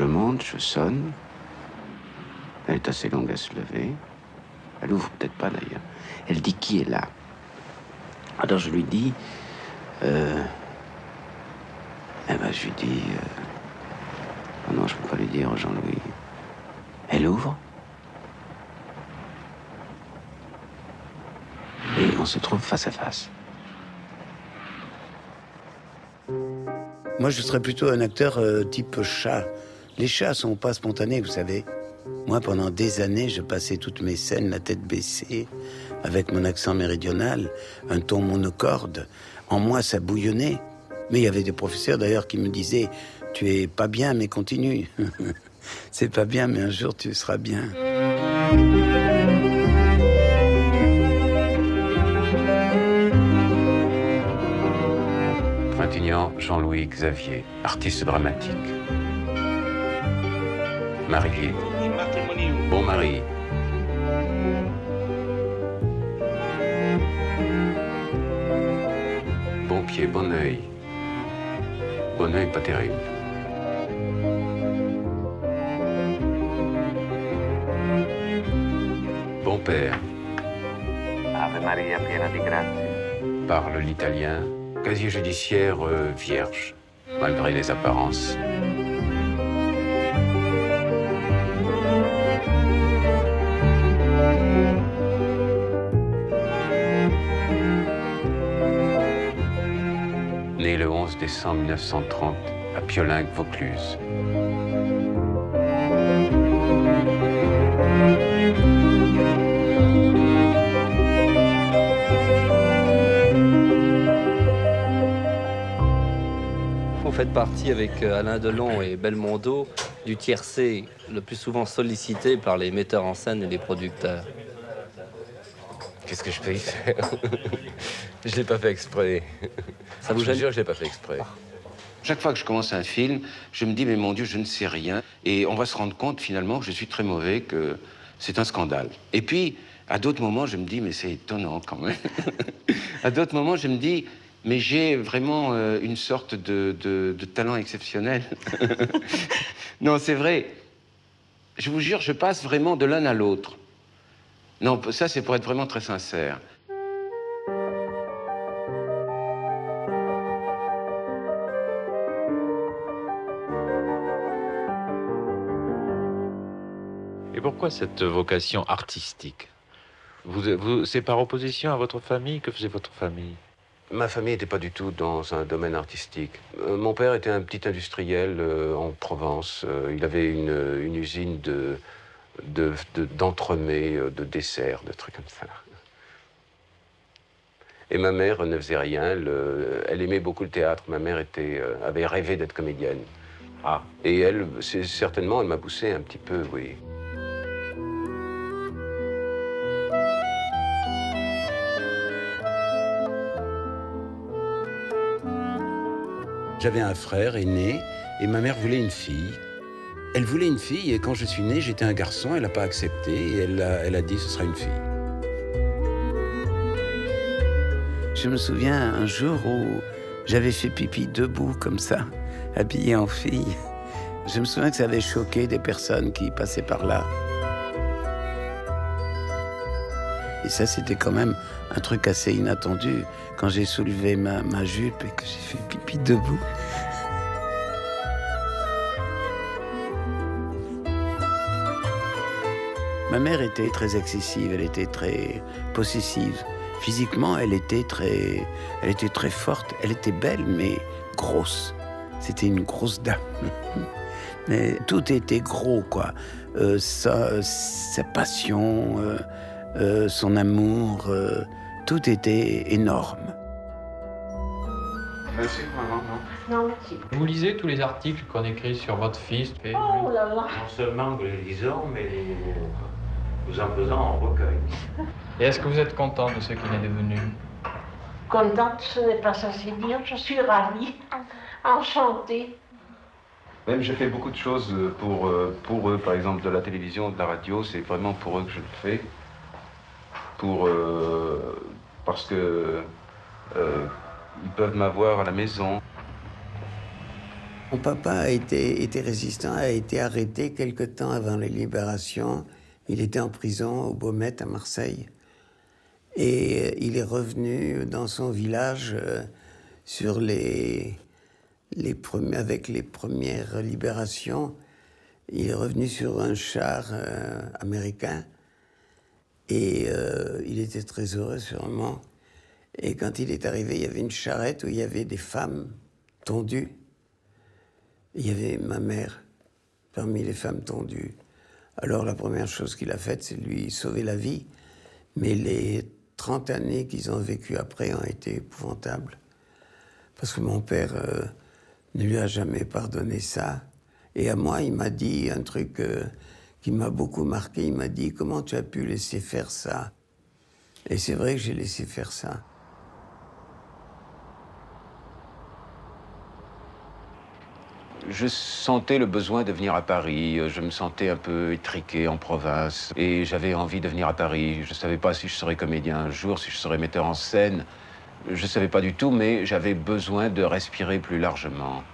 je monte, je sonne. Elle est assez longue à se lever. Elle ouvre peut-être pas d'ailleurs. Elle dit qui est là. Alors je lui dis, je lui dis, oh non, je peux pas lui dire, Jean-Louis. Elle ouvre. Et on se trouve face à face. Moi, je serais plutôt un acteur type chat. Les chats sont pas spontanés, vous savez. Moi, pendant des années, je passais toutes mes scènes la tête baissée, avec mon accent méridional, un ton monocorde. En moi, ça bouillonnait. Mais il y avait des professeurs, d'ailleurs, qui me disaient « Tu es pas bien, mais continue. C'est pas bien, mais un jour, tu seras bien. » Trintignant Jean-Louis Xavier, artiste dramatique. Marié. Bon mari. Bon pied, bon œil. Bon œil pas terrible. Bon père. Ave Maria piena di grazia. Parle l'italien. Casier judiciaire vierge, malgré les apparences. Né le 11 décembre 1930 à Piolingue-Vaucluse. Vous faites partie avec Alain Delon et Belmondo du tiercé le plus souvent sollicité par les metteurs en scène et les producteurs. Qu'est-ce que je peux y faire? Je l'ai pas fait exprès. Ça vous Je te gêne? jure, je l'ai pas fait exprès. Chaque fois que je commence un film, je me dis, mais mon Dieu, je ne sais rien. Et on va se rendre compte, finalement, que je suis très mauvais, que c'est un scandale. Et puis, à d'autres moments, je me dis, mais c'est étonnant quand même. À d'autres moments, je me dis, mais j'ai vraiment une sorte de talent exceptionnel. Non, c'est vrai. Je vous jure, je passe vraiment de l'un à l'autre. Non, ça, c'est pour être vraiment très sincère. Et pourquoi cette vocation artistique? C'est par opposition à votre famille? Que faisait votre famille? Ma famille n'était pas du tout dans un domaine artistique. Mon père était un petit industriel en Provence. Il avait une usine d'entremets, de desserts, de trucs comme ça. Et ma mère ne faisait rien. Elle aimait beaucoup le théâtre. Ma mère avait rêvé d'être comédienne. Ah. Et elle, certainement, elle m'a poussé un petit peu, oui. J'avais un frère aîné et ma mère voulait une fille. Elle voulait une fille et quand je suis né, j'étais un garçon. Elle n'a pas accepté et elle a dit ce sera une fille. Je me souviens un jour où j'avais fait pipi debout comme ça, habillé en fille. Je me souviens que ça avait choqué des personnes qui passaient par là. Et ça, c'était quand même un truc assez inattendu quand j'ai soulevé ma jupe et que j'ai fait pipi debout. Ma mère était très excessive, elle était très possessive. Physiquement, elle était très forte. Elle était belle, mais grosse. C'était une grosse dame. Mais tout était gros, quoi. Sa passion, son amour, tout était énorme. Merci, maman. Non, merci. Vous lisez tous les articles qu'on écrit sur votre fils? Oh là là. Non seulement nous les lisons, mais nous en faisons un recueil. Et est-ce que vous êtes content de ce qu'il est devenu? Contente, ce n'est pas assez dire. Je suis ravie, enchantée. Même je fais beaucoup de choses pour eux, par exemple de la télévision, de la radio, c'est vraiment pour eux que je le fais. Parce que ils peuvent m'avoir à la maison. Mon papa était résistant, a été arrêté quelque temps avant la libération. Il était en prison au Baumettes à Marseille. Et il est revenu dans son village avec les premières libérations. Il est revenu sur un char américain et il était très heureux sûrement. Et quand il est arrivé, il y avait une charrette où il y avait des femmes tondues. Il y avait ma mère parmi les femmes tondues. Alors la première chose qu'il a faite, c'est de lui sauver la vie. Mais les 30 années qu'ils ont vécues après ont été épouvantables. Parce que mon père ne lui a jamais pardonné ça. Et à moi, il m'a dit un truc qui m'a beaucoup marqué. Il m'a dit « Comment tu as pu laisser faire ça ?» Et c'est vrai que j'ai laissé faire ça. Je sentais le besoin de venir à Paris. Je me sentais un peu étriqué en province. Et j'avais envie de venir à Paris. Je ne savais pas si je serais comédien un jour, si je serais metteur en scène. Je ne savais pas du tout, mais j'avais besoin de respirer plus largement.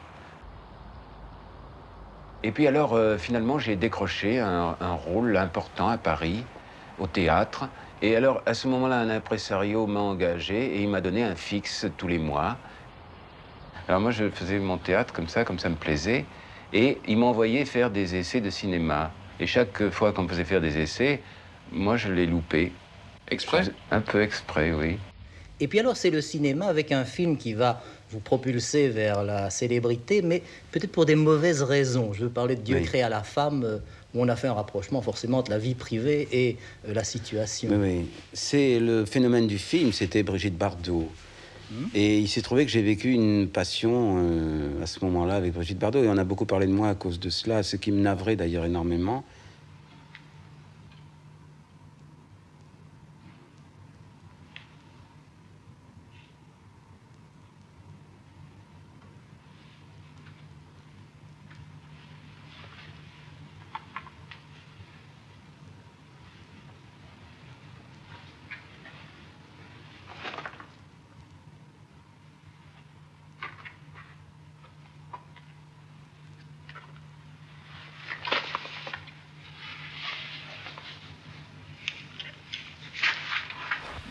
Et puis alors, finalement, j'ai décroché un rôle important à Paris, au théâtre. Et alors, à ce moment-là, un impresario m'a engagé et il m'a donné un fixe tous les mois. Alors moi, je faisais mon théâtre comme ça me plaisait. Et il m'envoyait faire des essais de cinéma. Et chaque fois qu'on me faisait faire des essais, moi, je les loupais. Exprès ? Un peu exprès, oui. Et puis alors, c'est le cinéma avec un film qui va vous propulser vers la célébrité, mais peut-être pour des mauvaises raisons. Je veux parler de Dieu créa la femme, où on a fait un rapprochement forcément entre la vie privée et la situation. Oui. C'est le phénomène du film, c'était Brigitte Bardot. Et il s'est trouvé que j'ai vécu une passion à ce moment-là avec Brigitte Bardot. Et on a beaucoup parlé de moi à cause de cela, ce qui me navrait d'ailleurs énormément.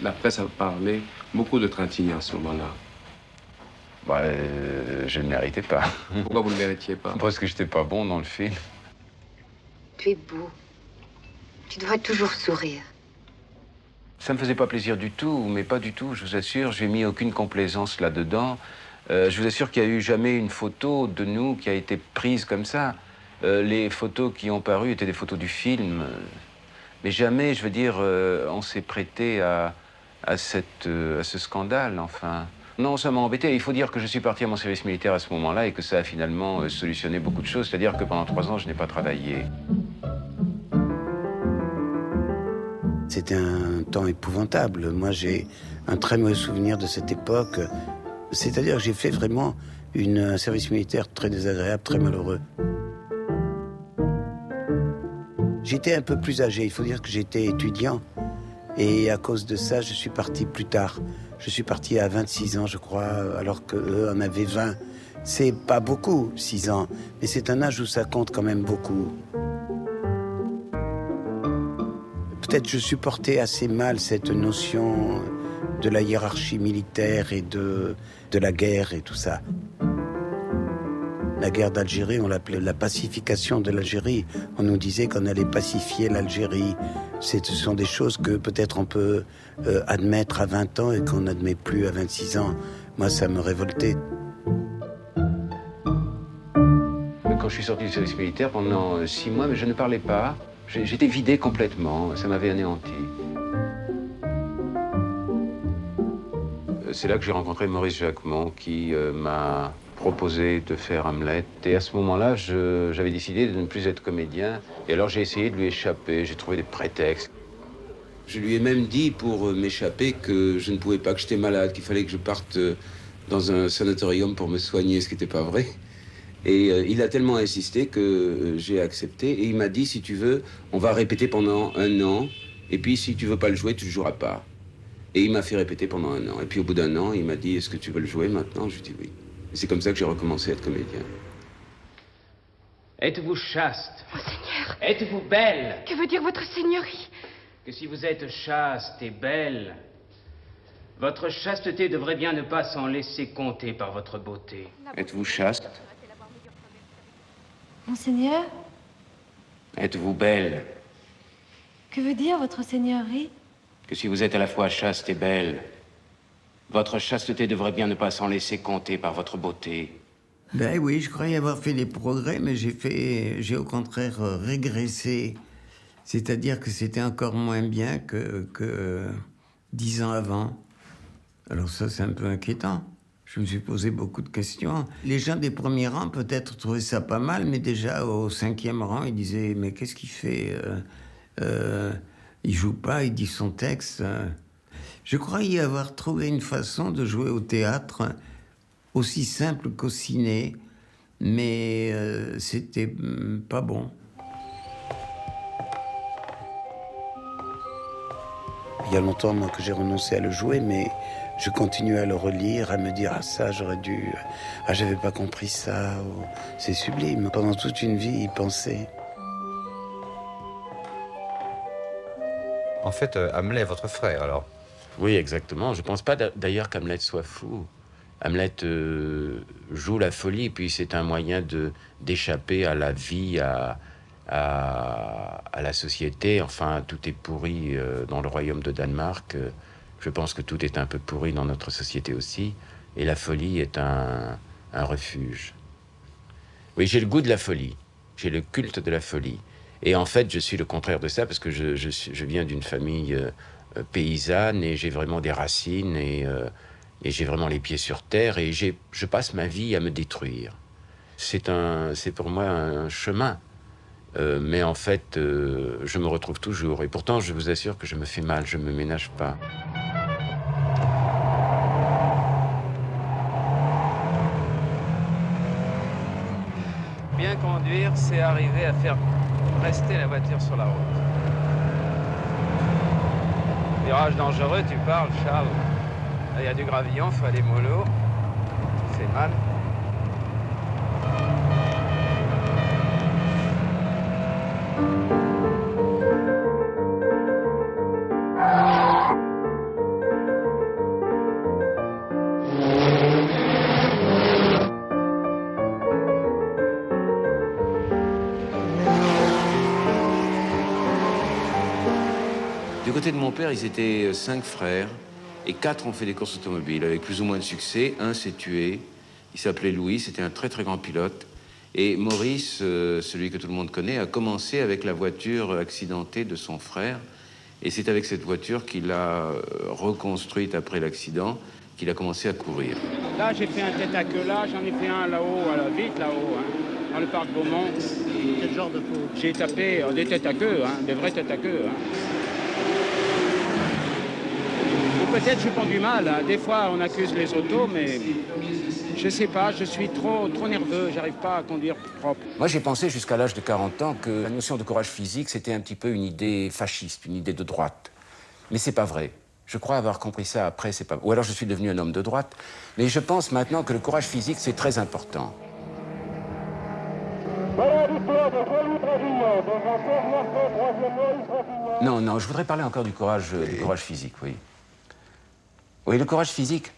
La presse a parlé beaucoup de Trintignant à ce moment-là. Je ne le méritais pas. Pourquoi vous ne le méritiez pas? Parce que j'étais pas bon dans le film. Tu es beau. Tu devrais toujours sourire. Ça me faisait pas plaisir du tout, mais pas du tout, je vous assure. J'ai mis aucune complaisance là-dedans. Je vous assure qu'il n'y a eu jamais une photo de nous qui a été prise comme ça. Les photos qui ont paru étaient des photos du film. Mais jamais, je veux dire, on s'est prêté à ce scandale, enfin. Non, ça m'a embêté. Il faut dire que je suis parti à mon service militaire à ce moment-là et que ça a finalement solutionné beaucoup de choses. C'est-à-dire que pendant 3 ans, je n'ai pas travaillé. C'était un temps épouvantable. Moi, j'ai un très mauvais souvenir de cette époque. C'est-à-dire que j'ai fait vraiment un service militaire très désagréable, très malheureux. J'étais un peu plus âgé. Il faut dire que j'étais étudiant. Et à cause de ça, je suis parti plus tard. Je suis parti à 26 ans, je crois, alors qu'eux en avaient 20. C'est pas beaucoup, 6 ans, mais c'est un âge où ça compte quand même beaucoup. Peut-être je supportais assez mal cette notion de la hiérarchie militaire et de la guerre et tout ça. La guerre d'Algérie, on l'appelait la pacification de l'Algérie. On nous disait qu'on allait pacifier l'Algérie. Ce sont des choses que peut-être on peut admettre à 20 ans et qu'on n'admet plus à 26 ans. Moi, ça me révoltait. Quand je suis sorti du service militaire, pendant 6 mois, mais je ne parlais pas. J'étais vidé complètement. Ça m'avait anéanti. C'est là que j'ai rencontré Maurice Jacquemont qui m'a proposé de faire Hamlet. Et à ce moment-là, j'avais décidé de ne plus être comédien. Et alors j'ai essayé de lui échapper, j'ai trouvé des prétextes. Je lui ai même dit, pour m'échapper, que je ne pouvais pas, que j'étais malade, qu'il fallait que je parte dans un sanatorium pour me soigner, ce qui n'était pas vrai. Et il a tellement insisté que j'ai accepté. Et il m'a dit, si tu veux, on va répéter pendant 1 an. Et puis, si tu veux pas le jouer, tu le joueras pas. Et il m'a fait répéter pendant 1 an. Et puis, au bout d'1 an, il m'a dit, est-ce que tu veux le jouer maintenant? Je lui ai dit oui. Et c'est comme ça que j'ai recommencé à être comédien. Êtes-vous chaste? Monseigneur. Êtes-vous belle? Que veut dire votre seigneurie? Que si vous êtes chaste et belle, votre chasteté devrait bien ne pas s'en laisser compter par votre beauté. Êtes-vous chaste? Monseigneur, Êtes-vous belle? que veut dire votre seigneurie? Que si vous êtes à la fois chaste et belle, votre chasteté devrait bien ne pas s'en laisser compter par votre beauté. Ben oui, je croyais avoir fait des progrès, mais j'ai au contraire régressé. C'est-à-dire que c'était encore moins bien que 10 ans avant. Alors ça, c'est un peu inquiétant. Je me suis posé beaucoup de questions. Les gens des premiers rangs, peut-être, trouvaient ça pas mal, mais déjà au 5e rang, ils disaient « Mais qu'est-ce qu'il fait il joue pas, il dit son texte. » Je croyais avoir trouvé une façon de jouer au théâtre aussi simple qu'au ciné, mais c'était pas bon. Il y a longtemps, moi, que j'ai renoncé à le jouer, mais je continue à le relire, à me dire « Ah, ça, j'aurais dû... Ah, j'avais pas compris ça. » C'est sublime. Pendant toute une vie, y penser. En fait, Hamlet est votre frère, alors? Oui, exactement. Je pense pas d'ailleurs qu'Hamlet soit fou. Hamlet joue la folie, puis c'est un moyen d'échapper à la vie, à la société. Enfin, tout est pourri dans le royaume de Danemark. Je pense que tout est un peu pourri dans notre société aussi. Et la folie est un refuge. Oui, j'ai le goût de la folie. J'ai le culte de la folie. Et en fait, je suis le contraire de ça, parce que je viens d'une famille paysanne, et j'ai vraiment des racines, et j'ai vraiment les pieds sur terre, et je passe ma vie à me détruire. C'est pour moi un chemin. Mais en fait, je me retrouve toujours. Et pourtant, je vous assure que je me fais mal, je ne me ménage pas. Bien conduire, c'est arriver à faire rester la voiture sur la route. Virage dangereux, tu parles, Charles. Là, il y a du gravillon, faut aller mollo. Ça fait mal. Du côté de mon père, ils étaient 5 frères, et 4 ont fait des courses automobiles, avec plus ou moins de succès. Un s'est tué, il s'appelait Louis, c'était un très très grand pilote. Et Maurice, celui que tout le monde connaît, a commencé avec la voiture accidentée de son frère. Et c'est avec cette voiture qu'il a reconstruite après l'accident, qu'il a commencé à courir. Là, j'ai fait un tête à queue là, j'en ai fait un là-haut, vite là-haut, dans le parc Beaumont. Quel genre de faux? J'ai tapé des têtes à queue, des vraies têtes à queue. Ou peut-être je conduis mal, des fois on accuse les autos, mais je sais pas, je suis trop nerveux, j'arrive pas à conduire propre. Moi, j'ai pensé jusqu'à l'âge de 40 ans que la notion de courage physique, c'était un petit peu une idée fasciste, une idée de droite. Mais c'est pas vrai. Je crois avoir compris ça après, c'est pas... Ou alors je suis devenu un homme de droite. Mais je pense maintenant que le courage physique, c'est très important. Non, je voudrais parler encore du courage physique, oui. Oui, le courage physique.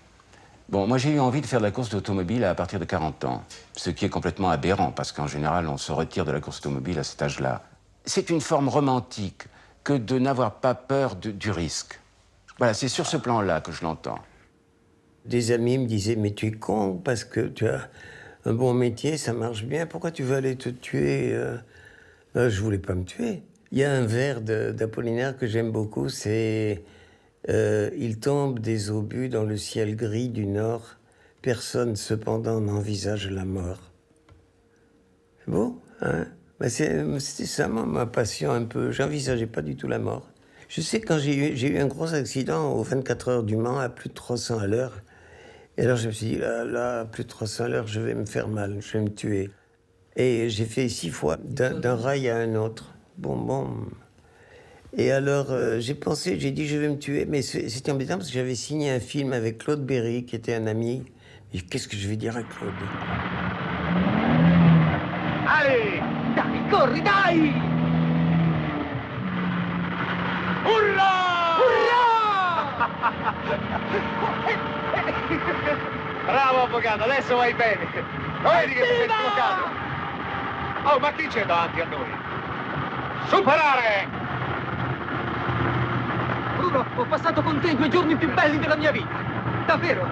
Bon, moi, j'ai eu envie de faire de la course d'automobile à partir de 40 ans, ce qui est complètement aberrant, parce qu'en général, on se retire de la course automobile à cet âge-là. C'est une forme romantique que de n'avoir pas peur du risque. Voilà, c'est sur ce plan-là que je l'entends. Des amis me disaient « Mais tu es con, parce que tu as un bon métier, ça marche bien, pourquoi tu veux aller te tuer ?» Je voulais pas me tuer. Il y a un vers d'Apollinaire que j'aime beaucoup, c'est il tombe des obus dans le ciel gris du nord, personne cependant n'envisage la mort. » C'est beau, hein? C'était ça, ma passion un peu. J'envisageais pas du tout la mort. Je sais, quand j'ai eu un gros accident aux 24 heures du Mans, à plus de 300 à l'heure, et alors je me suis dit, là, plus de 300 à l'heure, je vais me faire mal, je vais me tuer. Et j'ai fait 6 fois, d'un rail à un autre. Bon. Et alors, j'ai dit, je vais me tuer. Mais c'était embêtant parce que j'avais signé un film avec Claude Berry, qui était un ami. Et qu'est-ce que je vais dire à Claude? Allez! corri, dai! Urrà! Bravo avvocato, adesso vai bene. Lo vedi che sei sbloccato? Oh, ma chi c'è davanti a noi? Superare! Bruno, ho passato con te i 2 giorni più belli della mia vita. Davvero.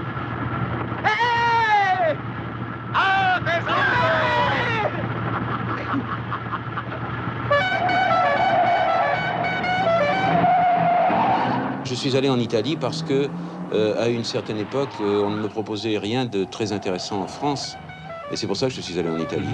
Ah, tesoro! Je suis allé en Italie parce que, à une certaine époque, on ne me proposait rien de très intéressant en France. Et c'est pour ça que je suis allé en Italie.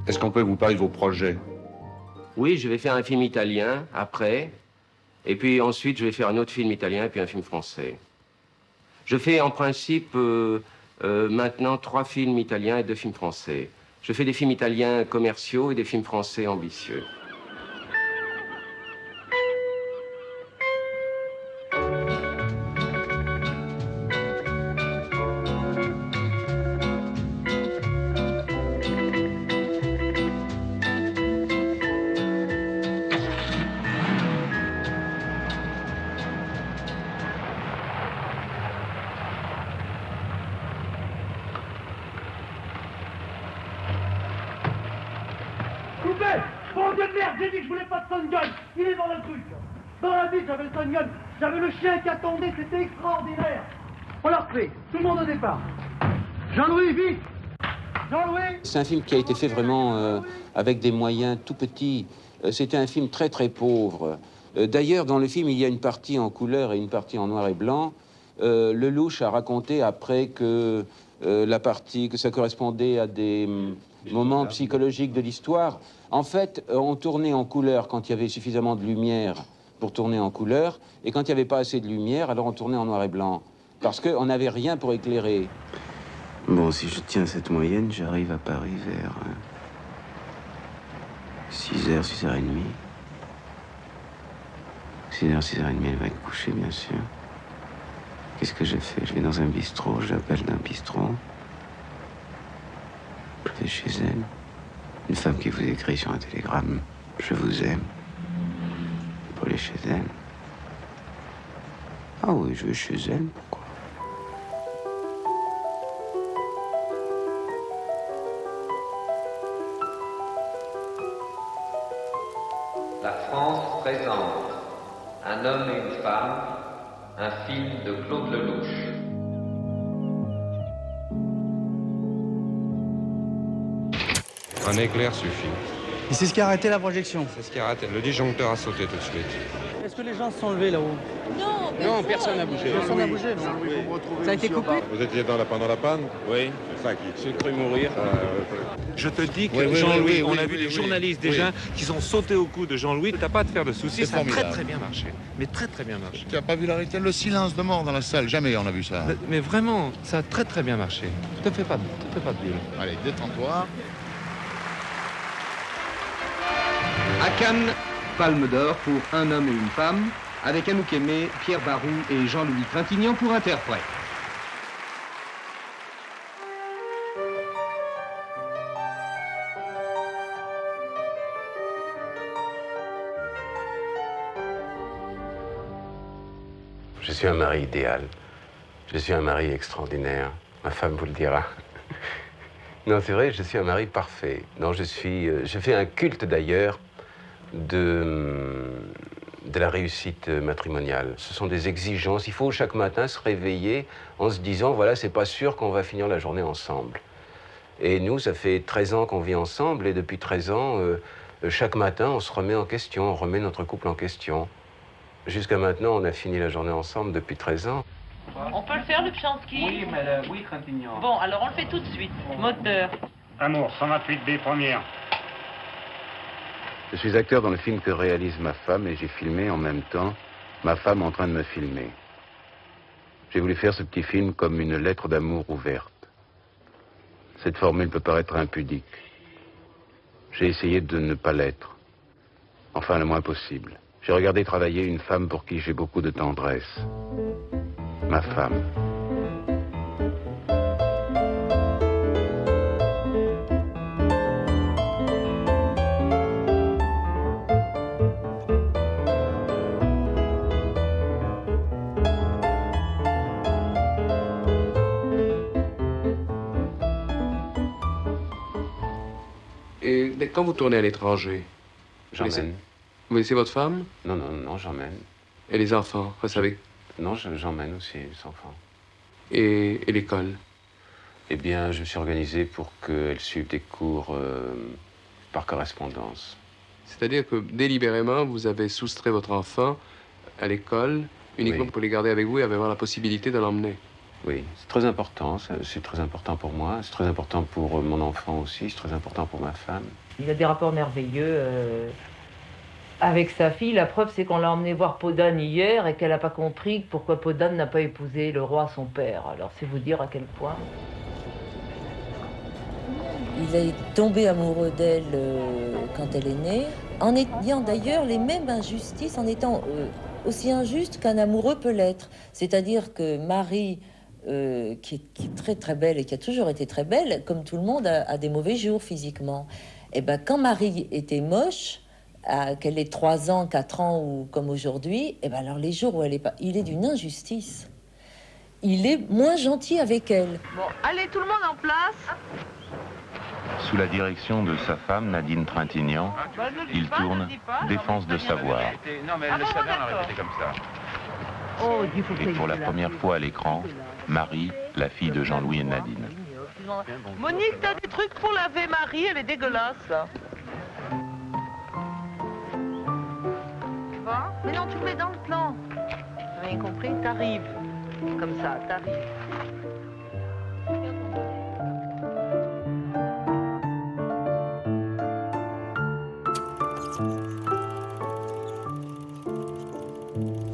Est-ce qu'on peut vous parler de vos projets? Oui, je vais faire un film italien après, et puis ensuite je vais faire un autre film italien et puis un film français. Je fais en principe maintenant 3 films italiens et 2 films français. Je fais des films italiens commerciaux et des films français ambitieux. Coupé! Bon Dieu de merde, j'ai dit que je voulais pas de Son Gun. Il est dans le truc. Dans la ville, j'avais le Son Gun. J'avais le chien qui attendait, c'était extraordinaire. On l'a refait. Tout le monde au départ. Jean-Louis, vite! Jean-Louis! C'est un film qui a été fait vraiment avec des moyens tout petits. C'était un film très très pauvre. D'ailleurs, dans le film, il y a une partie en couleur et une partie en noir et blanc. Lelouch a raconté après que la partie, que ça correspondait à des moments psychologiques de l'histoire. En fait, on tournait en couleur quand il y avait suffisamment de lumière pour tourner en couleur, et quand il n'y avait pas assez de lumière, alors on tournait en noir et blanc, parce qu'on n'avait rien pour éclairer. Bon, si je tiens cette moyenne, j'arrive à Paris vers 6h, 6h30. 6h, 6h30, elle va être couchée, bien sûr. Qu'est-ce que je fais? Je vais dans un bistrot, j'appelle d'un bistrot. Je vais chez elle. Une femme qui vous écrit sur un télégramme « Je vous aime ». Pour aller chez elle. Ah oui, je vais chez elle, pourquoi? La France présente Un homme et une femme, un film de Claude Lelouch. Un éclair suffit. Et c'est ce qui a arrêté la projection. C'est ce qui a arrêté. Le disjoncteur a sauté tout de suite. Est-ce que les gens se sont levés là-haut? Non, personne n'a bougé. Personne n'a bougé, non. Ça a été coupé? Vous étiez pendant la panne? Oui. C'est ça qui... J'ai cru mourir. Je te dis que Jean-Louis, on a vu les journalistes déjà qui sont sautés au cou de Jean-Louis. T'as pas à te faire de soucis, ça a très très bien marché. Mais très très bien marché. Tu n'as pas vu le silence de mort dans la salle? Jamais on a vu ça. Mais vraiment, ça a très très bien marché. Te fais pas de bulle. Allez, détends-toi. À Cannes, Palme d'Or pour Un homme et une femme, avec Anouk Aimé, Pierre Barou et Jean-Louis Trintignant pour interprète. Je suis un mari idéal. Je suis un mari extraordinaire. Ma femme vous le dira. Non, c'est vrai, je suis un mari parfait. Non, je fais un culte d'ailleurs de la réussite matrimoniale. Ce sont des exigences. Il faut chaque matin se réveiller en se disant, voilà, c'est pas sûr qu'on va finir la journée ensemble. Et nous, ça fait 13 ans qu'on vit ensemble, et depuis 13 ans, chaque matin, on se remet en question, on remet notre couple en question. Jusqu'à maintenant, on a fini la journée ensemble depuis 13 ans. On peut le faire, le Pchanski? Oui, mais oui, Trintignant. Bon, alors on le fait tout de suite. Moteur. Amour, 128B première. Je suis acteur dans le film que réalise ma femme, et j'ai filmé en même temps ma femme en train de me filmer. J'ai voulu faire ce petit film comme une lettre d'amour ouverte. Cette formule peut paraître impudique. J'ai essayé de ne pas l'être. Enfin, le moins possible. J'ai regardé travailler une femme pour qui j'ai beaucoup de tendresse. Ma femme. Et quand vous tournez à l'étranger, J'emmène. vous laissez votre femme? Non, non, non, j'emmène. Et les enfants, vous savez? Non, j'emmène aussi les enfants. Et l'école? Eh bien, je me suis organisé pour qu'elles suivent des cours par correspondance. C'est-à-dire que délibérément, vous avez soustrait votre enfant à l'école uniquement pour les garder avec vous et avoir la possibilité de l'emmener. Oui, c'est très important. C'est très important pour moi. C'est très important pour mon enfant aussi. C'est très important pour ma femme. Il a des rapports merveilleux avec sa fille. La preuve, c'est qu'on l'a emmené voir Podane hier et qu'elle n'a pas compris pourquoi Podane n'a pas épousé le roi, son père. Alors, c'est vous dire à quel point. Il est tombé amoureux d'elle quand elle est née, en ayant d'ailleurs les mêmes injustices, en étant aussi injuste qu'un amoureux peut l'être. C'est-à-dire que Marie, qui est très très belle et qui a toujours été très belle, comme tout le monde, a des mauvais jours physiquement. Et ben quand Marie était moche, qu'elle ait 3 ans, 4 ans ou comme aujourd'hui, et ben alors les jours où elle est pas, il est d'une injustice. Il est moins gentil avec elle. Bon, allez, tout le monde en place. Sous la direction de sa femme, Nadine Trintignant, il tourne Défense de savoir. Non, mais elle le savait, on l'a répété comme ça. Oh, Et pour la première fois à l'écran, Marie, la fille de Jean-Louis et Nadine. Monique, t'as des trucs pour laver Marie, elle est dégueulasse, là. Tu vois? Mais non, tu le mets dans le plan. T'as rien compris? T'arrives. Comme ça, t'arrives.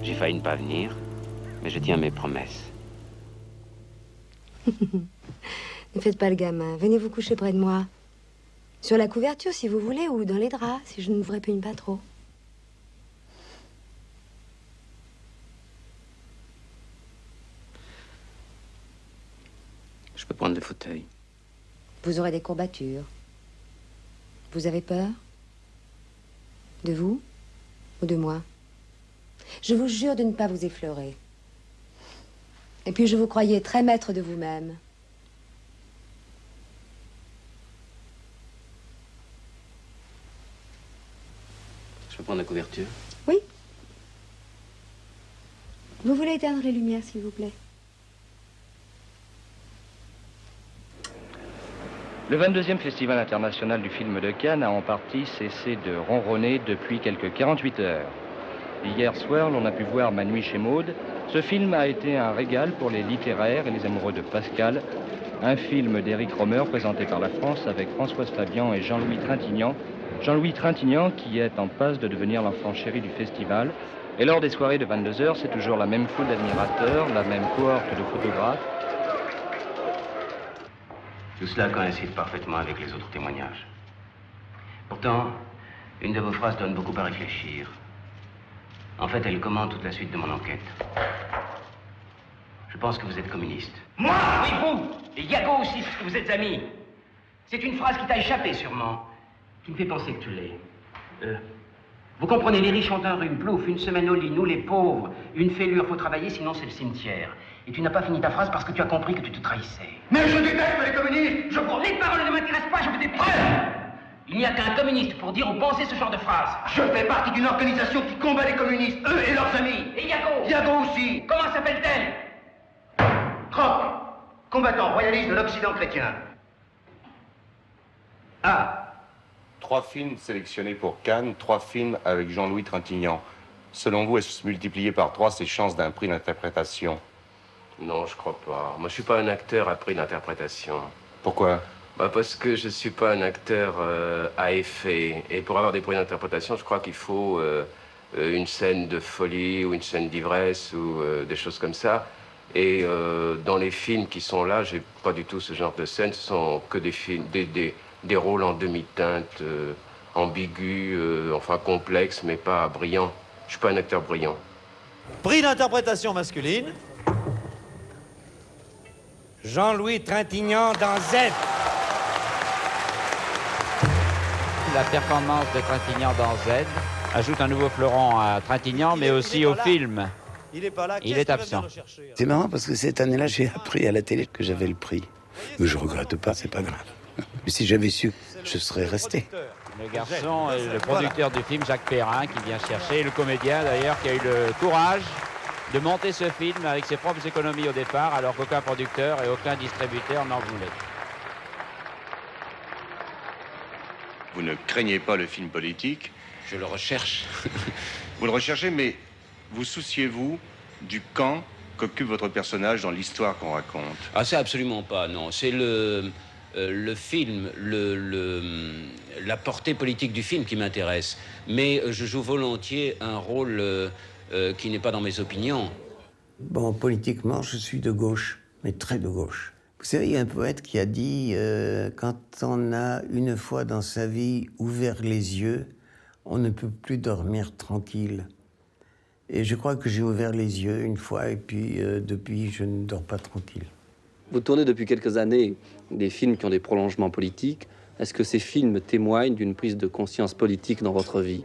J'ai failli ne pas venir, mais je tiens mes promesses. Ne faites pas le gamin. Venez vous coucher près de moi. Sur la couverture, si vous voulez, ou dans les draps, si je ne vous répugne pas trop. Je peux prendre le fauteuil. Vous aurez des courbatures. Vous avez peur? De vous ou de moi? Je vous jure de ne pas vous effleurer. Et puis je vous croyais très maître de vous-même. Je peux prendre la couverture? Oui. Vous voulez éteindre les lumières, s'il vous plaît? Le 22e Festival international du film de Cannes a en partie cessé de ronronner depuis quelques 48 heures. Hier soir, l'on a pu voir Ma nuit chez Maud. Ce film a été un régal pour les littéraires et les amoureux de Pascal. Un film d'Éric Rohmer présenté par la France avec Françoise Fabian et Jean-Louis Trintignant. Jean-Louis Trintignant qui est en passe de devenir l'enfant chéri du festival. Et lors des soirées de 22h, c'est toujours la même foule d'admirateurs, la même cohorte de photographes. Tout cela coïncide parfaitement avec les autres témoignages. Pourtant, une de vos phrases donne beaucoup à réfléchir. En fait, elle commande toute la suite de mon enquête. Je pense que vous êtes communiste. Moi? Oui, vous. Et Yago aussi, parce que vous êtes amis. C'est une phrase qui t'a échappé, sûrement. Qui me fait penser que tu l'es. Vous comprenez, les riches ont un rhume, plouf, une semaine au lit, nous les pauvres, une fêlure, faut travailler, sinon c'est le cimetière. Et tu n'as pas fini ta phrase parce que tu as compris que tu te trahissais. Mais je déteste les communistes. Je cours, les paroles ne m'intéressent pas, je veux des preuves. Il n'y a qu'un communiste pour dire ou penser ce genre de phrase. Je fais partie d'une organisation qui combat les communistes, eux et leurs amis. Et Yago? Yago aussi. Comment s'appelle-t-elle? Croc, combattant royaliste de l'Occident chrétien. Ah. 3 films sélectionnés pour Cannes, 3 films avec Jean-Louis Trintignant. Selon vous, est-ce multiplié par 3 ses chances d'un prix d'interprétation? Non, je crois pas. Moi, je suis pas un acteur à prix d'interprétation. Pourquoi? Parce que je suis pas un acteur à effet. Et pour avoir des prix d'interprétation, je crois qu'il faut une scène de folie ou une scène d'ivresse ou des choses comme ça. Et dans les films qui sont là, j'ai pas du tout ce genre de scène. Ce sont que des films, des rôles en demi-teinte, ambigus, enfin complexes, mais pas brillants. Je suis pas un acteur brillant. Prix d'interprétation masculine. Jean-Louis Trintignant dans Z. La performance de Trintignant dans Z ajoute un nouveau fleuron à Trintignant, mais aussi au film. Il est pas là. Il est absent. C'est marrant parce que cette année-là, j'ai appris à la télé que j'avais le prix. Mais je regrette pas, c'est pas grave. Mais si j'avais su, je serais resté. Le garçon, le producteur du film, Jacques Perrin, qui vient chercher, et le comédien d'ailleurs, qui a eu le courage de monter ce film avec ses propres économies au départ, alors qu'aucun producteur et aucun distributeur n'en voulait. Vous ne craignez pas le film politique? Je le recherche. Vous le recherchez, mais vous souciez-vous du camp qu'occupe votre personnage dans l'histoire qu'on raconte? Ah, c'est absolument pas, non. C'est le film, la portée politique du film qui m'intéresse. Mais je joue volontiers un rôle qui n'est pas dans mes opinions. Bon, politiquement, je suis de gauche, mais très de gauche. Vous savez, il y a un poète qui a dit quand on a une fois dans sa vie ouvert les yeux, on ne peut plus dormir tranquille. Et je crois que j'ai ouvert les yeux une fois, et puis depuis, je ne dors pas tranquille. Vous tournez depuis quelques années des films qui ont des prolongements politiques. Est-ce que ces films témoignent d'une prise de conscience politique dans votre vie?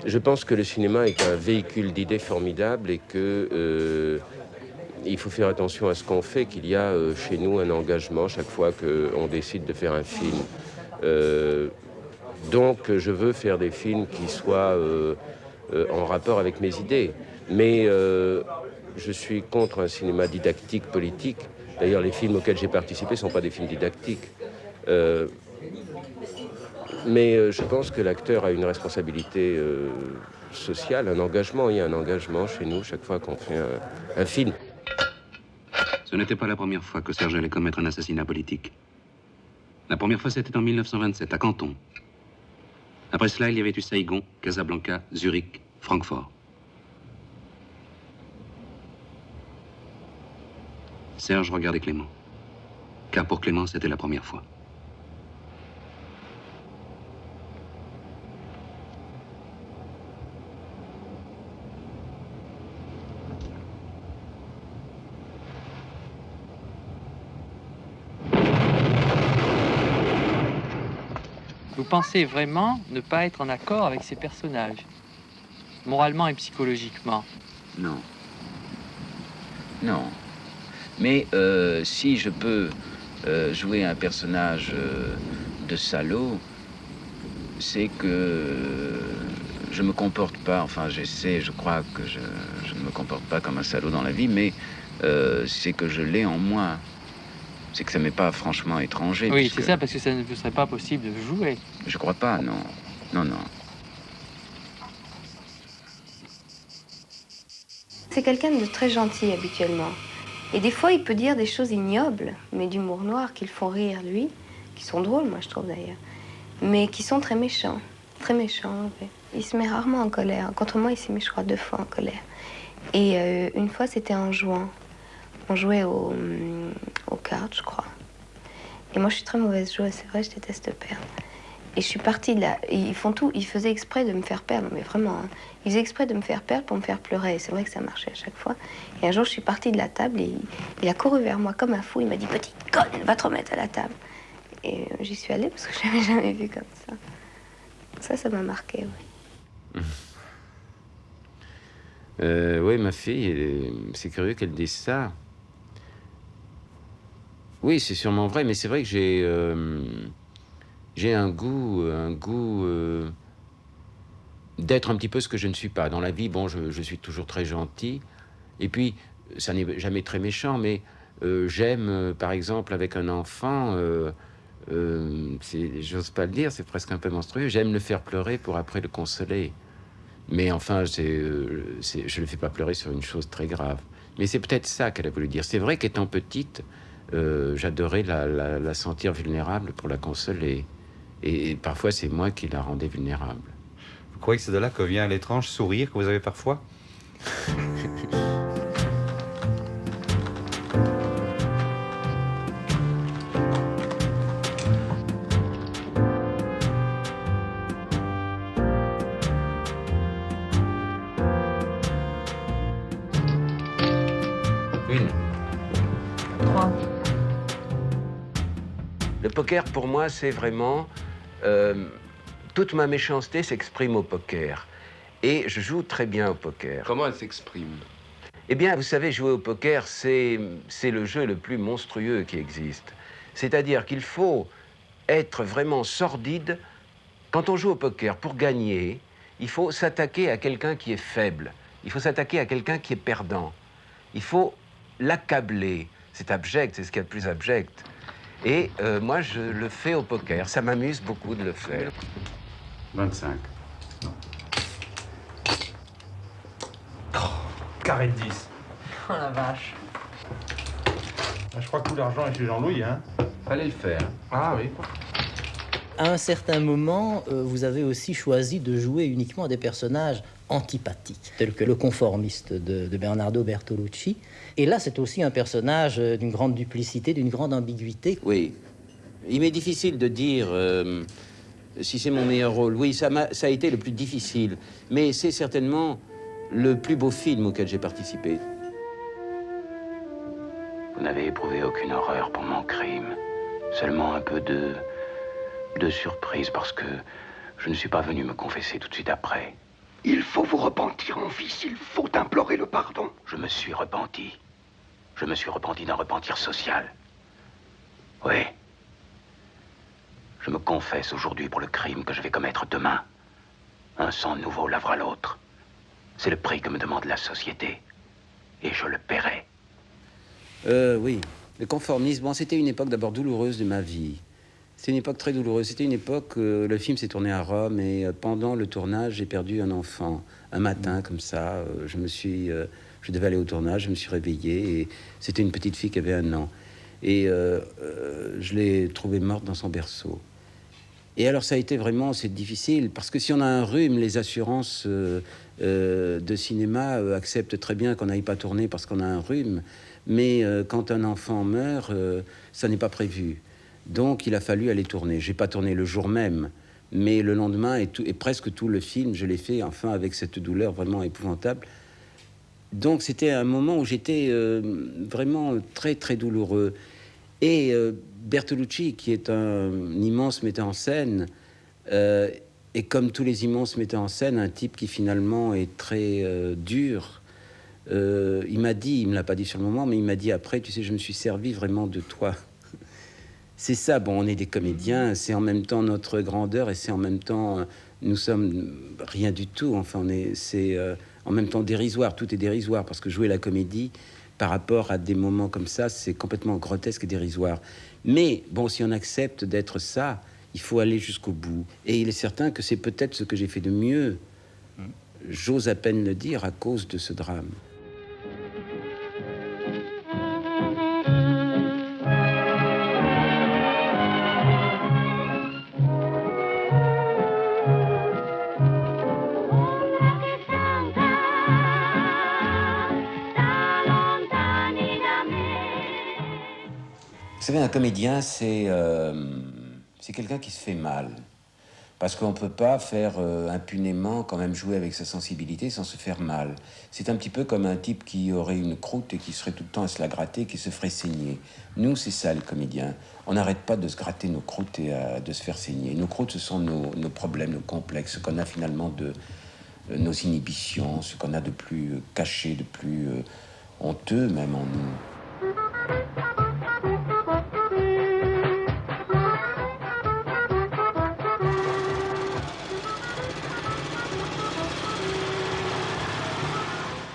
Je pense que le cinéma est un véhicule d'idées formidable et que il faut faire attention à ce qu'on fait, qu'il y a chez nous un engagement chaque fois qu'on décide de faire un film. Donc je veux faire des films qui soient en rapport avec mes idées. Mais je suis contre un cinéma didactique politique. D'ailleurs, les films auxquels j'ai participé ne sont pas des films didactiques. Mais je pense que l'acteur a une responsabilité sociale, un engagement. Il y a un engagement chez nous chaque fois qu'on fait un film. Ce n'était pas la première fois que Serge allait commettre un assassinat politique. La première fois, c'était en 1927, à Canton. Après cela, il y avait eu Saigon, Casablanca, Zurich, Francfort. Serge regardait Clément, car pour Clément, c'était la première fois. Vous pensez vraiment ne pas être en accord avec ces personnages, moralement et psychologiquement? Non. Non. Mais si je peux jouer un personnage de salaud, c'est que je me comporte pas, enfin je crois que je ne me comporte pas comme un salaud dans la vie, mais c'est que je l'ai en moi. C'est que ça m'est pas franchement étranger. Oui, c'est ça, parce que ça ne vous serait pas possible de jouer. Je crois pas, non. Non, non. C'est quelqu'un de très gentil habituellement. Et des fois, il peut dire des choses ignobles, mais d'humour noir, qui le font rire, lui, qui sont drôles, moi, je trouve d'ailleurs, mais qui sont très méchants. Très méchants, oui. Il se met rarement en colère. Contre moi, il s'est mis, je crois, 2 fois en colère. Et une fois, c'était en jouant. On jouait aux cartes, je crois. Et moi, je suis très mauvaise joueuse, c'est vrai, je déteste perdre. Et je suis partie de là. Et ils font tout, ils faisaient exprès de me faire perdre, mais vraiment, hein. Ils faisaient exprès de me faire perdre pour me faire pleurer. Et c'est vrai que ça marchait à chaque fois. Et un jour, je suis partie de la table et il a couru vers moi comme un fou. Il m'a dit, petite conne, va te remettre à la table. Et j'y suis allée parce que je l'avais jamais vu comme ça. Ça m'a marqué, oui. Oui, ma fille, c'est curieux qu'elle dise ça. Oui, c'est sûrement vrai, mais c'est vrai que j'ai un goût d'être un petit peu ce que je ne suis pas. Dans la vie, bon, je suis toujours très gentil. Et puis, ça n'est jamais très méchant, mais j'aime, par exemple, avec un enfant, j'ose pas le dire, c'est presque un peu monstrueux, j'aime le faire pleurer pour après le consoler. Mais enfin, je ne le fais pas pleurer sur une chose très grave. Mais c'est peut-être ça qu'elle a voulu dire. C'est vrai qu'étant petite, j'adorais la sentir vulnérable pour la consoler. Et parfois, c'est moi qui la rendais vulnérable. Vous croyez que c'est de là que vient l'étrange sourire que vous avez parfois? poker, pour moi, c'est vraiment... toute ma méchanceté s'exprime au poker. Et je joue très bien au poker. Comment elle s'exprime? Eh bien, vous savez, jouer au poker, c'est le jeu le plus monstrueux qui existe. C'est-à-dire qu'il faut être vraiment sordide. Quand on joue au poker, pour gagner, il faut s'attaquer à quelqu'un qui est faible. Il faut s'attaquer à quelqu'un qui est perdant. Il faut l'accabler. C'est abject, c'est ce qu'il y a de plus abject. Et moi, je le fais au poker. Ça m'amuse beaucoup de le faire. 25. Carré de 10. Oh la vache. Je crois que tout l'argent est chez Jean-Louis, hein. Fallait le faire. Ah oui. À un certain moment, vous avez aussi choisi de jouer uniquement des personnages antipathiques, tels que le conformiste de Bernardo Bertolucci. Et là, c'est aussi un personnage d'une grande duplicité, d'une grande ambiguïté. Oui. Il m'est difficile de dire si c'est mon meilleur rôle. Oui, ça a été le plus difficile. Mais c'est certainement le plus beau film auquel j'ai participé. Vous n'avez éprouvé aucune horreur pour mon crime. Seulement un peu de surprise parce que je ne suis pas venu me confesser tout de suite après. Il faut vous repentir, mon fils. Il faut implorer le pardon. Je me suis repenti. Je me suis repenti d'un repentir social. Oui. Je me confesse aujourd'hui pour le crime que je vais commettre demain. Un sang nouveau lavera l'autre. C'est le prix que me demande la société. Et je le paierai. Oui. Le conformisme, bon, c'était une époque d'abord douloureuse de ma vie. C'était une époque très douloureuse. C'était une époque, le film s'est tourné à Rome et pendant le tournage, j'ai perdu un enfant. Un matin, comme ça, je devais aller au tournage, je me suis réveillé et c'était une petite fille qui avait 1 an. Et je l'ai trouvée morte dans son berceau. Et alors ça a été vraiment, c'est difficile, parce que si on a un rhume, les assurances de cinéma acceptent très bien qu'on n'aille pas tourner parce qu'on a un rhume, mais quand un enfant meurt, ça n'est pas prévu. Donc il a fallu aller tourner. J'ai pas tourné le jour même, mais le lendemain et presque tout le film, je l'ai fait, enfin, avec cette douleur vraiment épouvantable. Donc c'était un moment où j'étais vraiment très, très douloureux. Et Bertolucci, qui est un immense metteur en scène, et comme tous les immenses metteurs en scène, un type qui finalement est très dur. Il m'a dit, il me l'a pas dit sur le moment, mais il m'a dit après, tu sais, je me suis servi vraiment de toi. C'est ça, bon, on est des comédiens, c'est en même temps notre grandeur et c'est en même temps, nous sommes rien du tout. Enfin, c'est en même temps dérisoire, tout est dérisoire, parce que jouer la comédie, par rapport à des moments comme ça, c'est complètement grotesque et dérisoire. Mais, bon, si on accepte d'être ça, il faut aller jusqu'au bout. Et il est certain que c'est peut-être ce que j'ai fait de mieux. J'ose à peine le dire à cause de ce drame. Vous savez, un comédien, c'est quelqu'un qui se fait mal. Parce qu'on ne peut pas faire impunément quand même jouer avec sa sensibilité sans se faire mal. C'est un petit peu comme un type qui aurait une croûte et qui serait tout le temps à se la gratter, qui se ferait saigner. Nous, c'est ça, les comédiens. On n'arrête pas de se gratter nos croûtes et de se faire saigner. Nos croûtes, ce sont nos problèmes, nos complexes, ce qu'on a finalement de nos inhibitions, ce qu'on a de plus caché, de plus honteux même en nous.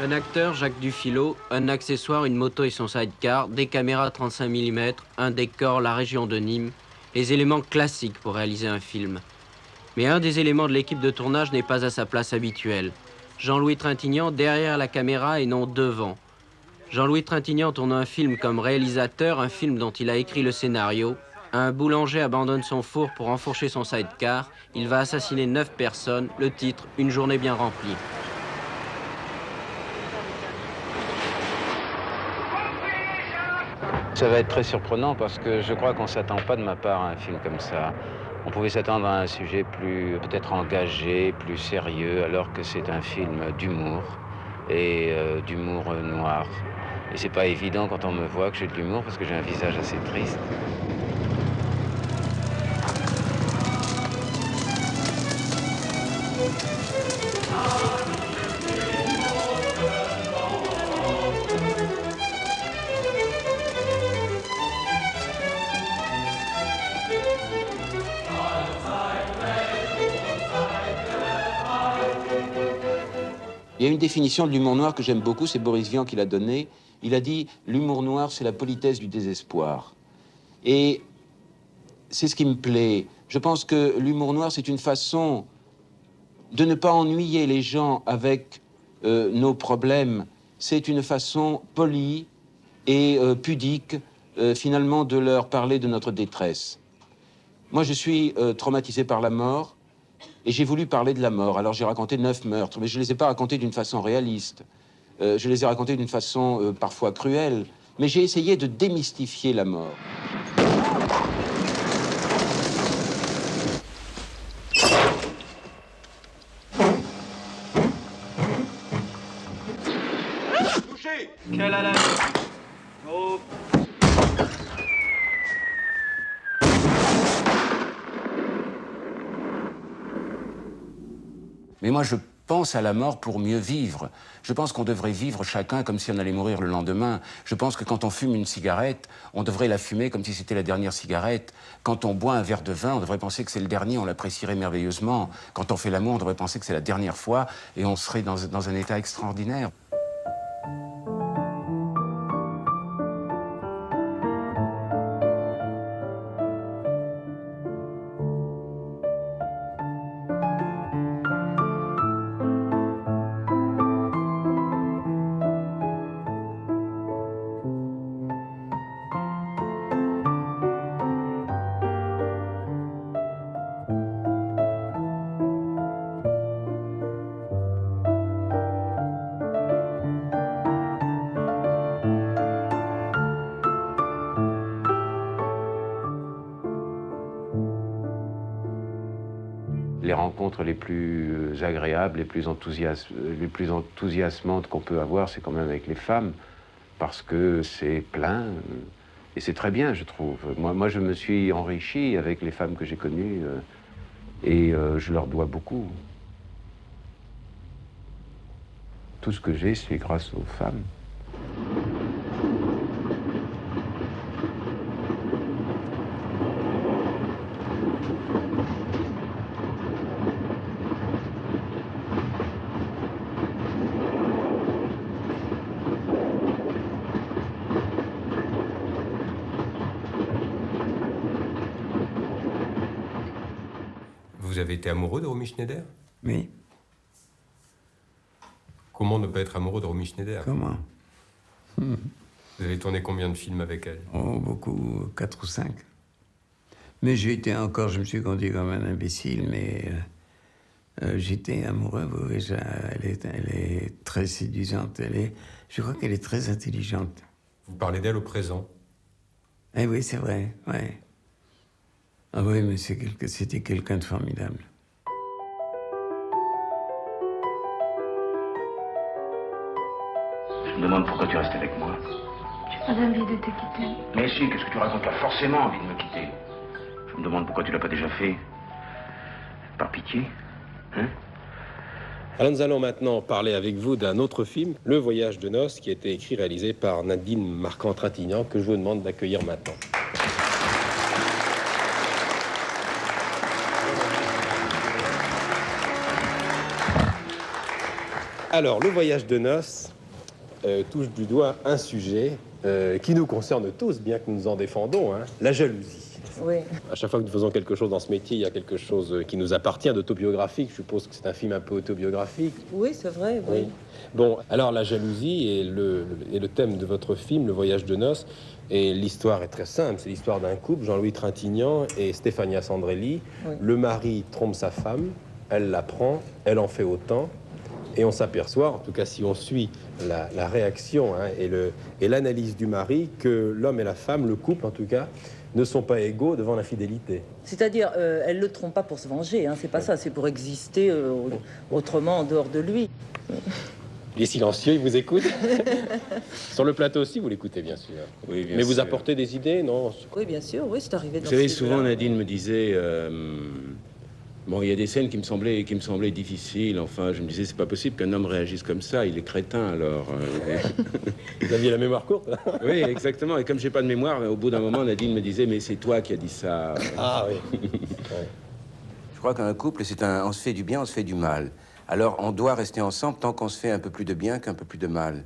Un acteur, Jacques Dufilot, un accessoire, une moto et son sidecar, des caméras 35 mm, un décor, la région de Nîmes, les éléments classiques pour réaliser un film. Mais un des éléments de l'équipe de tournage n'est pas à sa place habituelle. Jean-Louis Trintignant derrière la caméra et non devant. Jean-Louis Trintignant tourne un film comme réalisateur, un film dont il a écrit le scénario. Un boulanger abandonne son four pour enfourcher son sidecar. Il va assassiner 9 personnes. Le titre, Une journée bien remplie. Ça va être très surprenant parce que je crois qu'on ne s'attend pas de ma part à un film comme ça. On pouvait s'attendre à un sujet plus peut-être engagé, plus sérieux, alors que c'est un film d'humour et d'humour noir. Et c'est pas évident quand on me voit que j'ai de l'humour parce que j'ai un visage assez triste. Il y a une définition de l'humour noir que j'aime beaucoup, c'est Boris Vian qui l'a donnée. Il a dit « L'humour noir, c'est la politesse du désespoir ». Et c'est ce qui me plaît. Je pense que l'humour noir, c'est une façon de ne pas ennuyer les gens avec nos problèmes. C'est une façon polie et pudique, finalement, de leur parler de notre détresse. Moi, je suis traumatisé par la mort. Et j'ai voulu parler de la mort. Alors j'ai raconté 9 meurtres, mais je ne les ai pas racontés d'une façon réaliste. Je les ai racontés d'une façon parfois cruelle. Mais j'ai essayé de démystifier la mort. Touché. Quelle a la... Oh. Mais moi, je pense à la mort pour mieux vivre. Je pense qu'on devrait vivre chacun comme si on allait mourir le lendemain. Je pense que quand on fume une cigarette, on devrait la fumer comme si c'était la dernière cigarette. Quand on boit un verre de vin, on devrait penser que c'est le dernier, on l'apprécierait merveilleusement. Quand on fait l'amour, on devrait penser que c'est la dernière fois et on serait dans un état extraordinaire. Les rencontres les plus agréables, les plus enthousiasmantes qu'on peut avoir, c'est quand même avec les femmes, parce que c'est plein, et c'est très bien, je trouve. Moi, je me suis enrichi avec les femmes que j'ai connues, et je leur dois beaucoup. Tout ce que j'ai, c'est grâce aux femmes. Vous avez été amoureux de Romy Schneider? Oui. Comment ne pas être amoureux de Romy Schneider? Comment? Vous avez tourné combien de films avec elle? Oh, beaucoup, 4 ou 5. Mais j'ai été encore, je me suis conduit comme un imbécile, mais j'étais amoureux, oui, elle est très séduisante, je crois qu'elle est très intelligente. Vous parlez d'elle au présent? Eh oui, c'est vrai, ouais. Ah oui, mais c'était quelqu'un de formidable. Je me demande pourquoi tu restes avec moi. J'ai pas envie de te quitter. Mais si, qu'est-ce que tu racontes? Tu as forcément envie de me quitter. Je me demande pourquoi tu l'as pas déjà fait. Par pitié, hein? Alors nous allons maintenant parler avec vous d'un autre film, Le Voyage de noces, qui a été écrit et réalisé par Nadine Marquand-Trintignant, que je vous demande d'accueillir maintenant. Alors, Le Voyage de noces touche du doigt un sujet qui nous concerne tous, bien que nous nous en défendons, hein, la jalousie. Oui. À chaque fois que nous faisons quelque chose dans ce métier, il y a quelque chose qui nous appartient d'autobiographique. Je suppose que c'est un film un peu autobiographique. Oui, c'est vrai, oui. Bon, alors la jalousie est le thème de votre film, Le Voyage de noces. Et l'histoire est très simple. C'est l'histoire d'un couple, Jean-Louis Trintignant et Stefania Sandrelli. Oui. Le mari trompe sa femme, elle la prend, elle en fait autant. Et on s'aperçoit, en tout cas si on suit la réaction hein, et l'analyse du mari, que l'homme et la femme, le couple en tout cas, ne sont pas égaux devant l'infidélité. C'est-à-dire, elle ne le trompe pas pour se venger, hein, c'est pas ça, c'est pour exister autrement en dehors de lui. Il est silencieux, il vous écoute. Sur le plateau aussi, vous l'écoutez bien sûr. Oui, bien Mais vous sûr. apportez des idées, non? Oui, bien sûr, oui, c'est arrivé dans Vous savez, ce souvent film-là. Nadine me disait Bon, il y a des scènes qui me semblaient difficiles. Enfin, je me disais, c'est pas possible qu'un homme réagisse comme ça. Il est crétin, alors. Vous aviez la mémoire courte. Oui, exactement. Et comme j'ai pas de mémoire, au bout d'un moment, Nadine me disait, mais c'est toi qui as dit ça. Ah oui. Ouais. Je crois qu'un couple, on se fait du bien, on se fait du mal. Alors, on doit rester ensemble tant qu'on se fait un peu plus de bien qu'un peu plus de mal.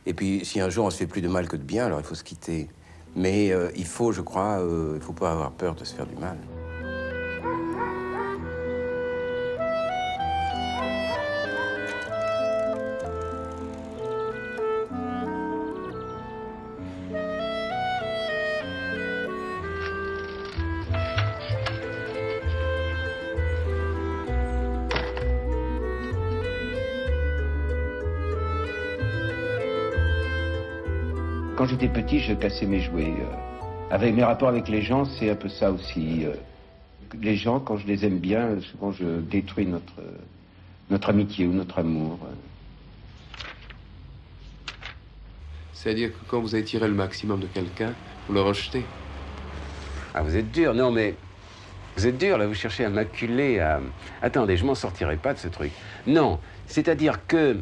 Et puis, si un jour on se fait plus de mal que de bien, alors il faut se quitter. Mais il faut, je crois, il faut pas avoir peur de se faire du mal. Quand j'étais petit, je cassais mes jouets. Avec mes rapports avec les gens, c'est un peu ça aussi. Les gens, quand je les aime bien, souvent je détruis notre amitié ou notre amour. C'est-à-dire que quand vous avez tiré le maximum de quelqu'un, vous le rejetez. Ah, vous êtes dur, non mais... Vous êtes dur, là, vous cherchez à m'acculer, à... Attendez, je m'en sortirai pas de ce truc. Non, c'est-à-dire que...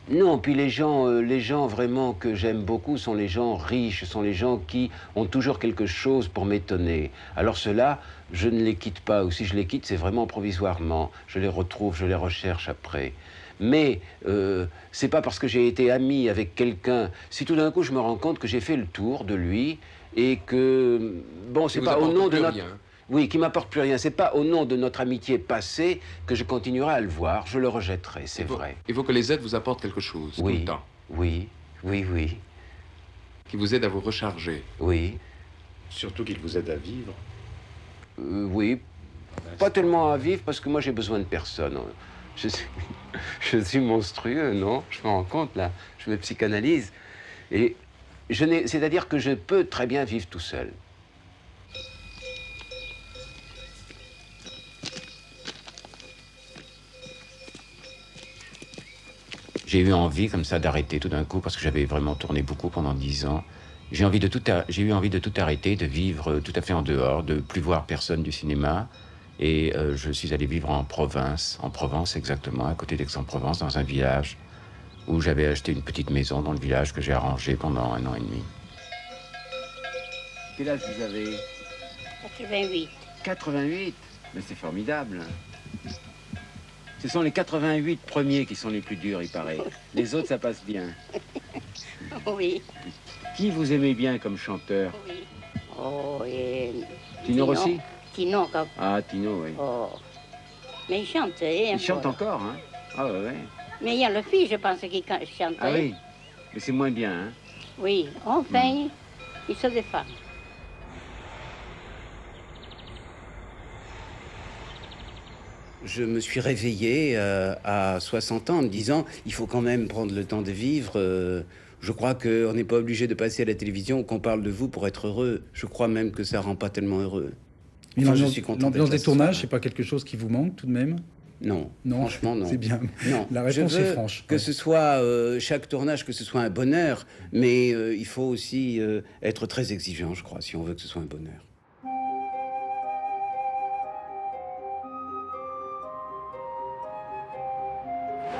Non, puis les gens vraiment que j'aime beaucoup sont les gens riches, sont les gens qui ont toujours quelque chose pour m'étonner. Alors ceux-là, je ne les quitte pas, ou si je les quitte, c'est vraiment provisoirement. Je les retrouve, je les recherche après. Mais c'est pas parce que j'ai été ami avec quelqu'un, si tout d'un coup je me rends compte que j'ai fait le tour de lui et que, bon, c'est pas au nom de notre... Oui, qui m'apporte plus rien. C'est pas au nom de notre amitié passée que je continuerai à le voir. Je le rejetterai, c'est vrai. Il faut que les aides vous apportent quelque chose, tout le temps. Oui, oui, oui. Qui vous aide à vous recharger. Oui. Surtout qu'il vous aide à vivre. Oui. Pas tellement à vivre, parce que moi, j'ai besoin de personne. Je suis monstrueux, non? Je me rends compte, là. Je me psychanalyse. Et c'est-à-dire que je peux très bien vivre tout seul. J'ai eu envie, comme ça, d'arrêter tout d'un coup, parce que j'avais vraiment tourné beaucoup pendant 10 ans. J'ai eu envie de tout arrêter, de vivre tout à fait en dehors, de plus voir personne du cinéma. Et je suis allé vivre en Provence exactement, à côté d'Aix-en-Provence, dans un village où j'avais acheté une petite maison dans le village que j'ai arrangé pendant 1 an et demi. Quel âge vous avez? 88. 88? Mais c'est formidable. Ce sont les 88 premiers qui sont les plus durs, il paraît. Les autres, ça passe bien. Oui. Qui vous aimez bien comme chanteur? Oui. Oh, et... Tino Rossi? Tino, quand... Ah, Tino, oui. Oh. Mais il chantait. Il chante encore, hein? Ah, ouais. Mais il y a le fils, je pense, qui chantait. Ah oui? Mais c'est moins bien, hein? Oui. Enfin, il se défend. Je me suis réveillé à 60 ans en me disant il faut quand même prendre le temps de vivre. Je crois qu'on n'est pas obligé de passer à la télévision, qu'on parle de vous pour être heureux. Je crois même que ça rend pas tellement heureux. Enfin, l'ambiance des tournages, c'est pas quelque chose qui vous manque tout de même? Non, non, franchement non. C'est bien. Non. La réponse est franche. Que ce soit chaque tournage, que ce soit un bonheur, mais il faut aussi être très exigeant, je crois, si on veut que ce soit un bonheur.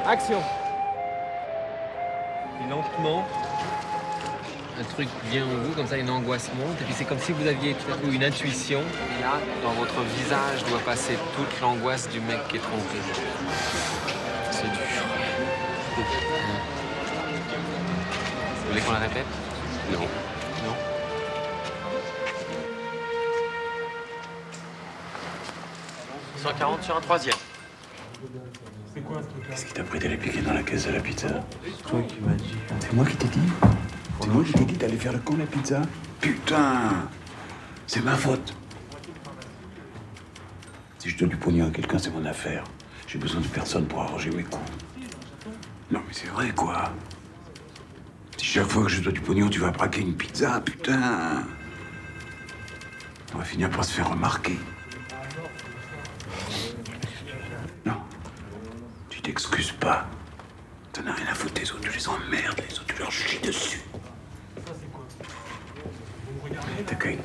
Action. Et lentement, un truc vient en vous, comme ça une angoisse monte, et puis c'est comme si vous aviez tout à coup une intuition. Et là, dans votre visage doit passer toute l'angoisse du mec qui est trompé. C'est dur. Vous voulez qu'on la répète? Non. Non. « 140 sur un troisième. » C'est quoi ce truc-là? Qu'est-ce qui t'a pris d'aller piquer dans la caisse de la pizza? C'est toi qui m'as dit. C'est moi qui t'ai dit? C'est moi qui t'ai dit d'aller faire le con la pizza? Putain! C'est ma faute. Si je donne du pognon à quelqu'un, c'est mon affaire. J'ai besoin de personne pour arranger mes coups. Non mais c'est vrai quoi. Si chaque fois que je dois du pognon, tu vas braquer une pizza, putain! On va finir par se faire remarquer. Tu t'excuses pas. T'en as rien à foutre des autres, tu les emmerdes, les autres, tu leur chies dessus. Ça, c'est quoi? Vous me regardez? T'accueilles.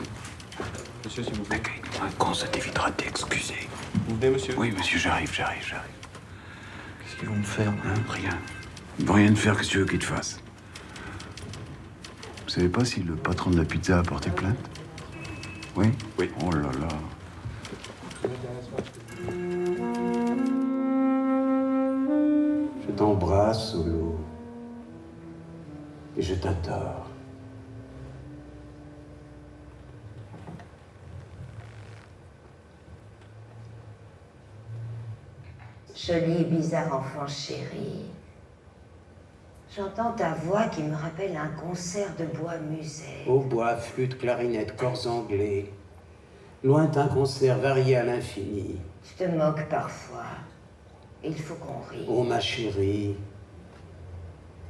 Monsieur, s'il vous plaît. T'accueilles. Un con, ça t'évitera d'excuser. Vous venez, monsieur? Oui, monsieur, j'arrive. Qu'est-ce qu'ils vont me faire, hein? Rien. Ils vont rien te faire, qu'est-ce que tu veux qu'ils te fassent? Vous savez pas si le patron de la pizza a porté plainte? Oui? Oui. Oh là là. Je t'embrasse, Solo. Et je t'adore. Joli et bizarre enfant chéri. J'entends ta voix qui me rappelle un concert de bois-musette. Hautbois, flûte, clarinette, corps anglais. Lointain concert varié à l'infini. Je te moque parfois. Il faut qu'on rie. Oh ma chérie.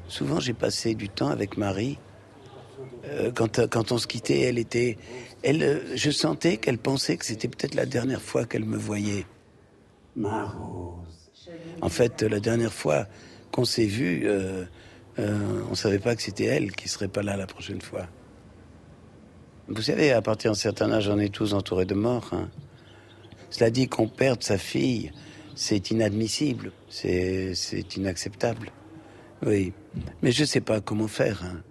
Souvent j'ai passé du temps avec Marie. Quand on se quittait, je sentais qu'elle pensait que c'était peut-être la dernière fois qu'elle me voyait. Ma Rose. En fait, la dernière fois qu'on s'est vus, on savait pas que c'était elle qui serait pas là la prochaine fois. Vous savez, à partir d'un certain âge, on est tous entourés de morts. Hein. Cela dit, qu'on perde sa fille, c'est inadmissible, c'est inacceptable. Oui, mais je sais pas comment faire. Hein.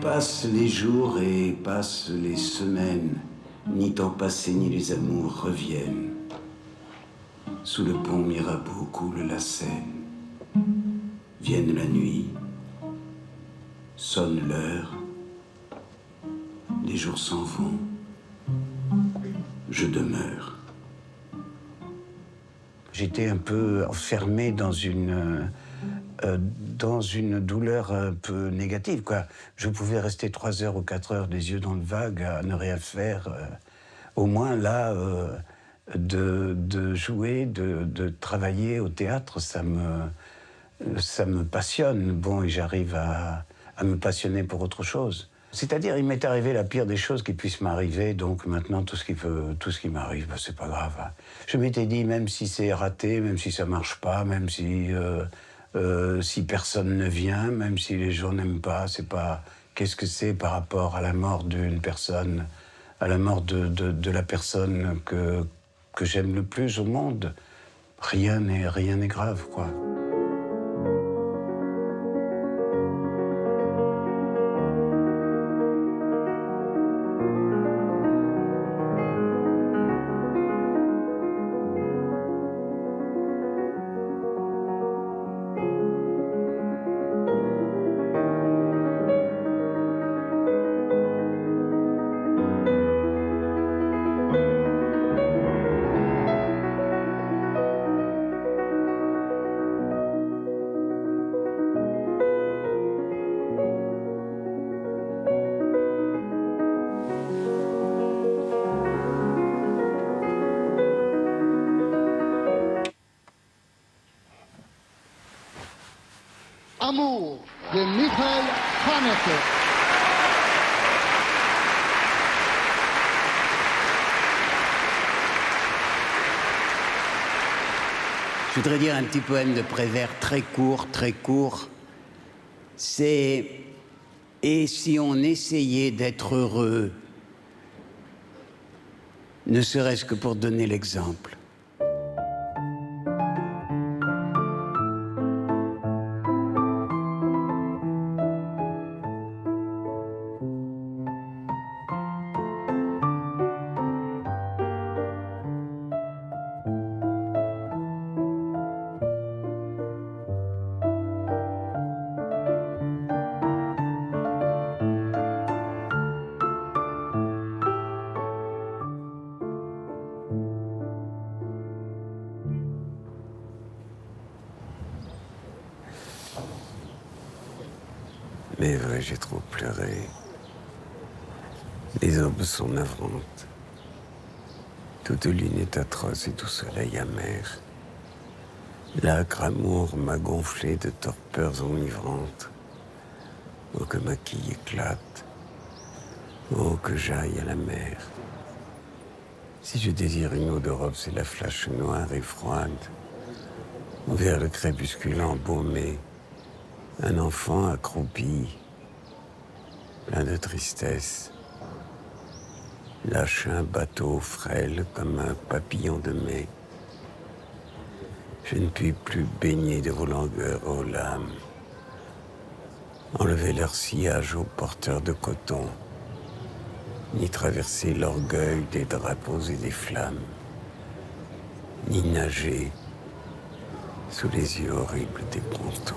Passent les jours et passent les semaines, ni temps passé ni les amours reviennent. Sous le pont Mirabeau coule la Seine. Vienne la nuit, sonne l'heure, les jours s'en vont, je demeure. J'étais un peu enfermé dans une douleur un peu négative, quoi. Je pouvais rester 3 heures ou 4 heures les yeux dans le vague à ne rien faire. Au moins, là, de jouer, de travailler au théâtre, ça me passionne. Bon, et j'arrive à me passionner pour autre chose. C'est-à-dire, il m'est arrivé la pire des choses qui puissent m'arriver, donc maintenant, tout ce qui m'arrive, c'est pas grave. Hein. Je m'étais dit, même si c'est raté, même si ça marche pas, même si personne ne vient, même si les gens n'aiment pas, c'est pas... Qu'est-ce que c'est par rapport à la mort d'une personne, à la mort de la personne que j'aime le plus au monde? Rien n'est grave, quoi. Amour de Michael Haneke. Je voudrais dire un petit poème de Prévert très court, très court. C'est « Et si on essayait d'être heureux, ne serait-ce que pour donner l'exemple ». Mais vrai, j'ai trop pleuré. Les aubes sont navrantes. Toute lune est atroce et tout soleil amer. L'âcre amour m'a gonflé de torpeurs enivrantes. Oh, que ma quille éclate. Oh, que j'aille à la mer. Si je désire une eau d'Europe, c'est la flache noire et froide. Vers le crépuscule embaumé, un enfant accroupi, plein de tristesse, lâche un bateau frêle comme un papillon de mai. Je ne puis plus baigner de vos langueurs, ô lames. Enlever leur sillage aux porteurs de coton, ni traverser l'orgueil des drapeaux et des flammes, ni nager sous les yeux horribles des pontons.